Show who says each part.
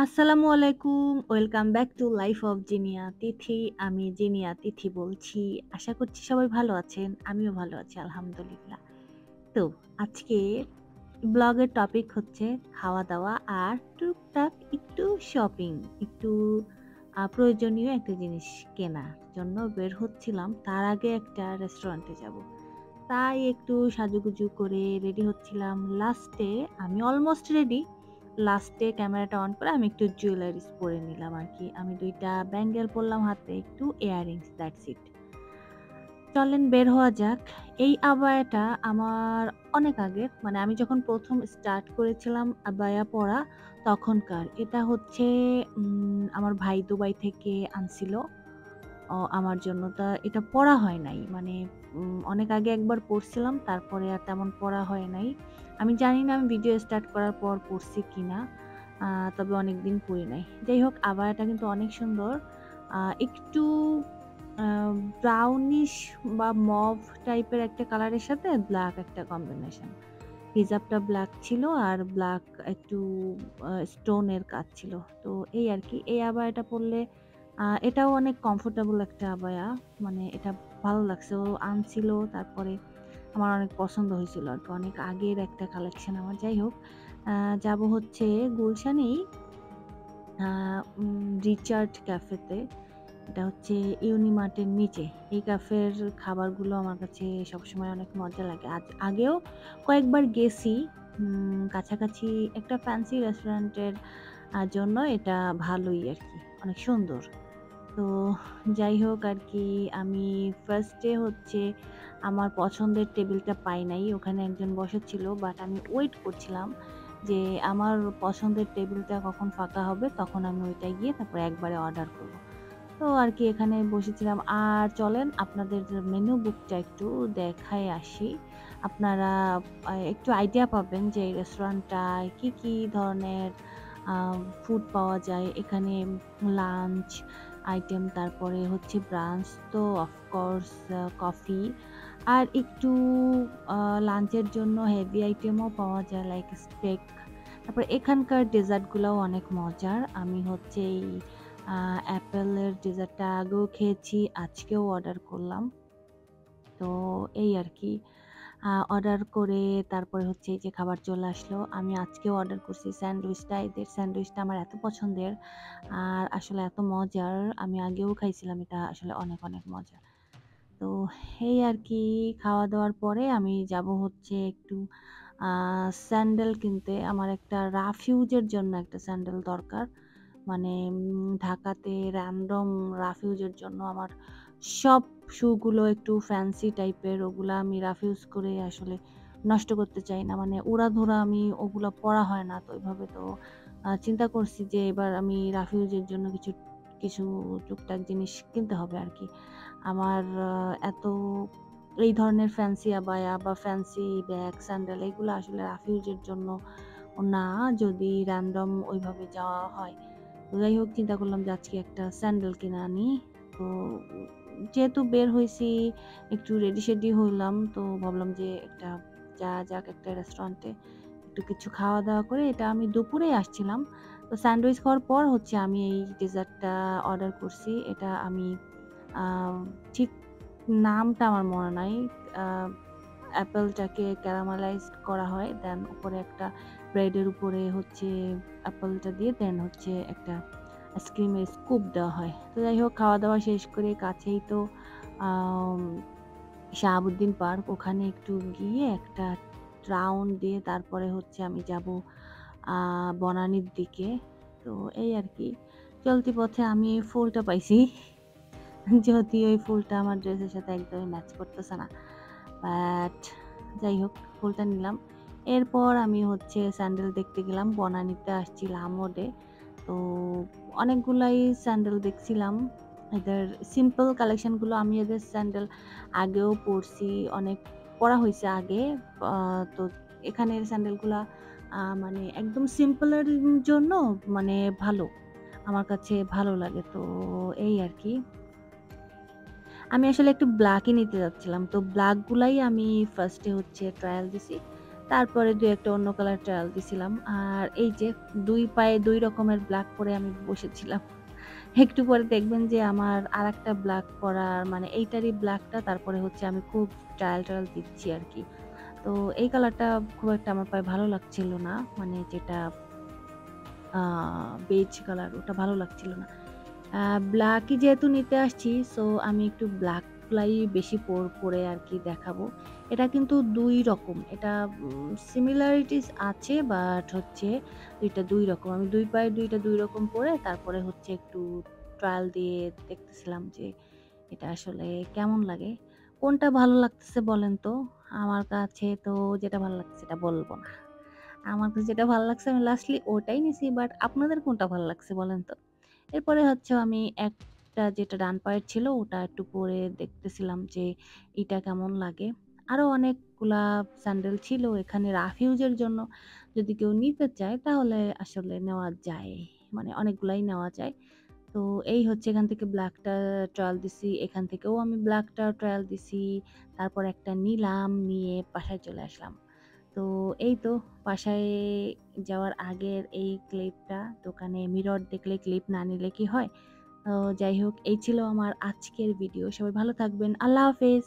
Speaker 1: আসসালামু আলাইকুম। Welcome back to life of Zinia Tithi. আমি জিনিয়া তিথি বলছি। আশা করছি সবাই ভালো আছেন। আমিও ভালো আছি আলহামদুলিল্লাহ। তো আজকে ব্লগের টপিক হচ্ছে খাওয়া-দাওয়া আর টুকটাক একটু শপিং, একটু প্রয়োজনীয় একটা জিনিস কেনার জন্য বের হচ্ছিলাম। তার আগে একটা রেস্টুরেন্টে যাবো। তাই একটু সাজুগুজু করে রেডি হচ্ছিলাম। লাস্টে আমি অলমোস্ট রেডি। লাস্টে ক্যামেরাটা অন করে আমি একটু জুয়েলারিস পরে নিলাম আরকি। আমি ২ টা ব্যাঙ্গেল পরলাম হাতে, একটু ইয়াররিংস, দ্যাটস ইট। চলেন বের হওয়া যাক। এই আবায়াটা আমার অনেক আগের। মানে আমি যখন ১ম স্টার্ট করেছিলাম আবায়া পরা তখনকার। এটা হচ্ছে আমার ভাই দুবাই থেকে আনছিল। আমার জন্য। এটা পড়া হয় নাই। মানে অনেক আগে একবার পড়ছিলাম, তারপরে আর তেমন পড়া হয় নাই। আমি জানি না আমি ভিডিও স্টার্ট করার পর পড়ছি কিনা। আ তবে অনেকদিন পড়ি নাই। যাই হোক আবায়াটা কিন্তু অনেক সুন্দর। একটু আ ব্রাউনিশ বা মভ টাইপের একটা কালারের সাথে ব্লাক একটা কম্বিনেশন। হিজাবটা ব্লাক ছিল আর ব্লাক একটু স্টোনের কাজ ছিল। তো এই আরকি। এই আবায়াটা পড়লে এটাও অনেক কমফোর্টেবল একটা আবায়া। মানে এটা ভালো লাগছে। ও আনছিল তারপরে আমার অনেক পছন্দ হয়েছিল আরকি। অনেক আগের একটা কালেকশন আমার। যাই হোক আ যাবো হচ্ছে গুলশানেই আ রিচার্ড ক্যাফেতে। এটা হচ্ছে ইউনিমার্টের নিচে। এই ক্যাফের খাবারগুলো আমার কাছে সবসময় অনেক মজা লাগে। আগেও কয়েকবার গেছি। কাছাকাছি একটা ফ্যান্সি রেস্টুরেন্টের জন্য এটা ভালোই আরকি। অনেক সুন্দর। তো যাই হোক আরকি আমি ফার্স্ট এ হচ্ছে আমার পছন্দের টেবিলটা পাই নাই। ওখানে একজন বসা ছিল। বাট আমি ওয়েট করছিলাম যে আমার পছন্দের টেবিলটা কখন ফাঁকা হবে তখন আমি ওইটায় গিয়ে তারপরে একবারে অর্ডার করব। তো আরকি এখানে বসেছিলাম। আর চলেন আপনাদের যে মেনু বুকটা একটু দেখায় আসি। আপনারা একটু আইডিয়া পাবেন যে এই রেস্টুরেন্টটায় কি ধরনের আ ফুড পাওয়া যায়। এখানে লাঞ্চ আইটেম, তারপরে হচ্ছে ব্রাঞ্চ, তো অফকোর্স কফি আর একটু আ লাঞ্চের জন্য হেভি আইটেমও পাওয়া যায় লাইক স্টেক। তারপরে এখানকার ডেজার্ট গুলাও অনেক মজার। আমি হচ্ছে এই অ্যাপেলের ডেজার্টটা আগেও খেয়েছি, আজকেও অর্ডার করলাম। তো এই আরকি। অর্ডার করে তারপরে হচ্ছে এই যে খাবার চলে আসলো। আমি আজকেও অর্ডার করছি স্যান্ডউইচটা। এদের স্যান্ডউইচটা আমার এত পছন্দের। আর আসলে এত মজার। আমি আগেও খাইছিলাম, এটা আসলে অনেক মজা। তো এই আরকি খাওয়া-দাওয়ার পরে আমি যাবো হচ্ছে একটু আ স্যান্ডেল কিনতে। আমার একটা রাফিউজের জন্য একটা স্যান্ডেল দরকার। মানে ঢাকাতে র‍্যান্ডম রাফিউজের জন্য আমার সব শু গুলো একটু ফ্যান্সি টাইপের। ওগুলা আমি রাফিউজ করে আসলে নষ্ট করতে চাই না। মানে উড়াধুরা আমি ওগুলা পরা হয় না তো ওইভাবে। তো চিন্তা করছি যে এবার আমি রাফিউজের জন্য কিছু টুকটাক জিনিস কিনতে হবে আরকি। আমার এত এই ধরনের ফ্যান্সি আবায়া বা ফ্যান্সি ব্যাগ, স্যান্ডেল এগুলো আসলে রাফিউজের জন্য না, যদি র‍্যান্ডম ওইভাবে যাওয়া হয়। তো যাই হোক চিন্তা করলাম যে আজকে একটা স্যান্ডেল কিনে আনি। তো যেহেতু বের হইছি, একটু রেডি-সেডি হইলাম। তো ভাবলাম যে যাওয়া যাক একটা রেস্টুরেন্টে। একটু কিছু খাওয়া-দাওয়া করে, এটা আমি দুপুরেই আসছিলাম। তো স্যান্ডউইচ খাওয়ার পর হচ্ছে আমি এই ডেজার্টটা অর্ডার করছি। এটা আমি আ ঠিক নামটা আমার মনে নাই। আ অ্যাপেলটাকে ক্যারামেলাইজড করা হয়। দেন উপরে একটা ব্রেডের উপরে হচ্ছে অ্যাপেলটা দিয়ে দেন হচ্ছে একটা আইসক্রিমের স্কুপ দেওয়া হয়। তো যাই হোক খাওয়া-দাওয়া শেষ করে কাছেই তো আম শাহাবুদ্দিন পার্ক, ওখানে একটু গিয়ে একটা রাউন্ড দিয়ে তারপরে হচ্ছে আমি যাবো আ বনানীর দিকে। তো এই আরকি। চলতি পথে আমি এই ফুলটা পাইছি। যদিও এই ফুলটা আমার ড্রেসের সাথে একদমই ম্যাচ করতেছে না। বাট যাই হোক ফুলটা নিলাম। এরপর আমি হচ্ছে স্যান্ডেল দেখতে গেলাম। বনানীতে আসছি লামোডে। তো অনেকগুলাই স্যান্ডেল দেখছিলাম। এদের সিম্পল কালেকশন গুলো, আমি এদের স্যান্ডেল আগেও পড়ছি, অনেক পড়া হইছে আগে। আ তো এখানের স্যান্ডেলগুলা মানে একদম সিম্পল এর জন্য মানে ভালো। আমার কাছে ভালো লাগে। তো এই আরকি। আমি আসলে একটু ব্লাকই নিতে যাচ্ছিলাম। তো ব্লাক গুলাই আমি ফার্স্ট এ হচ্ছে ট্রায়াল দিছি। তারপরে ২-১ টা অন্য কালার ট্রায়াল দিছিলাম। আর এই যে ২ পায়ে ২ রকমের ব্লাক পরে আমি বসেছিলাম। একটু পরে দেখবেন যে আমার আরেকটা ব্লাক পরার মানে এইটারই ব্লাকটা তারপরে হচ্ছে আমি খুব ট্রায়াল দিচ্ছি আরকি। তো এই কালারটা খুব একটা আমার পায়ে ভালো লাগছিল না। মানে যেটা আ বেজ কালার ওটা ভালো লাগছিল না। আ ব্লাকই যেহেতু নিতে আসছি সো আমি একটু ব্লাক গুলাই বেশি পরে আরকি দেখাবো। এটা কিন্তু ২ রকম। এটা সিমিলারিটিস আছে বাট হচ্ছে ২ টা ২ রকম। আমি ২ পায়ে ২ টা ২ রকম পরে তারপরে হচ্ছে একটু ট্রায়াল দিয়ে দেখতেছিলাম যে এটা আসলে কেমন লাগে। কোনটা ভালো লাগতেছে বলেন তো? আমার কাছে তো যেটা ভালো লাগছে সেটা বলব না। আমার কাছে যেটা ভালো লাগছে আমি লাস্টলি ওটাই নিছি। বাট আপনাদের কোনটা ভালো লাগছে বলেন তো? এরপরে হচ্ছে আমি একটা যেটা ডান পায়ের ছিল ওটা একটু পরে দেখতেছিলাম যে এটা কেমন লাগে। আরো অনেকগুলা স্যান্ডেল ছিল এখানে রাফ ইউজ এর জন্য যদি কেউ নিতে চায় তাহলে আসলে নেওয়া যায়। মানে অনেকগুলাই নেওয়া যায়। তো এই হচ্ছে এখান থেকে ব্ল্যাকটা ট্রায়াল দিছি। এখান থেকেও আমি ব্ল্যাকটা ট্রায়াল দিছি। তারপর একটা নিলাম, নিয়ে বাসায় চলে আসলাম। তো এই তো বাসায় যাওয়ার আগের এই ক্লিপটা দোকানে মিরর দেখলে ক্লিপ না নিলে কি হয়? তো যাই হোক এই ছিল আমার আজকের ভিডিও। সবাই ভালো থাকবেন। আল্লাহ হাফেজ।